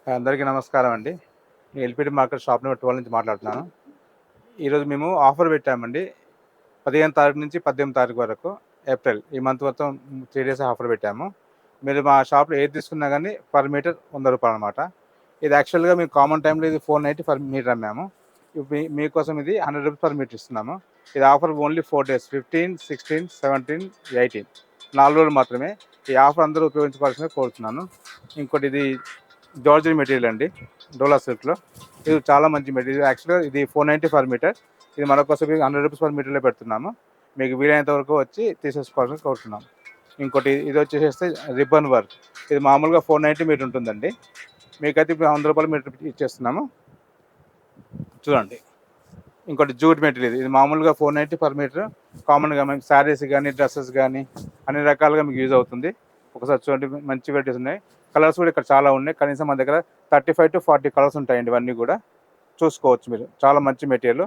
అందరికీ నమస్కారం అండి. నేను ఎల్‌పిడి మార్కెట్ షాప్ నెంబర్ 12 నుంచి మాట్లాడుతున్నాను. ఈరోజు మేము ఆఫర్ పెట్టామండి. 15 తారీఖు నుంచి 18 తారీఖు వరకు ఏప్రిల్. ఈ మంత్ మొత్తం 3 డేస్ ఆఫర్ పెట్టాము. మీరు మా షాప్‌లో ఏది తీసుకున్నా గానీ పర్ మీటర్ రూ. 100 అనమాట. ఇది యాక్చువల్‌గా మేము కామన్ టైమ్‌లో ఇది 490 పర్ మీటర్ అమ్మాము. మీకోసం ఇది రూ. 100 పర్ మీటర్ ఇస్తున్నాము. ఇది ఆఫర్ ఓన్లీ 4 డేస్ 15, 16, 17, 18 4 రోజులు మాత్రమే. ఈ ఆఫర్ అందరూ ఉపయోగించుకోవాల్సిందిగా కోరుతున్నాను. ఇంకోటి ఇది జార్జెట్ మెటీరియల్ అండి. డోలా సిల్క్‌లో. ఇది చాలా మంచి మెటీరియల్. యాక్చువల్‌గా ఇది 490 పర్ మీటర్. ఇది మన కోసం రూ. 100 పర్ మీటర్‌లో పెడుతున్నాము. మీకు వీలైనంత వరకు వచ్చి తీసేసుకోవాలని కోరుతున్నాం. ఇంకోటి ఇది వచ్చేసేస్తే రిబ్బన్ వర్క్. ఇది మామూలుగా 490 మీటర్ ఉంటుందండి. మీకైతే ఇప్పుడు రూ. 100 మీటర్ ఇచ్చేస్తున్నాము. చూడండి. ఇంకోటి జూట్ మెటీరియల్. ఇది మామూలుగా 490 పర్ మీటర్. కామన్‌గా మేము శారీస్ గానీ, డ్రెసెస్ గానీ అన్ని రకాలుగా మీకు యూజ్ అవుతుంది. ఒకసారి చూడండి, మంచి వెరైటీస్ ఉన్నాయి. కలర్స్ కూడా ఇక్కడ చాలా ఉన్నాయి. కనీసం మన దగ్గర 35-40 కలర్స్ ఉంటాయండి. ఇవన్నీ కూడా చూసుకోవచ్చు మీరు. చాలా మంచి మెటీరియల్.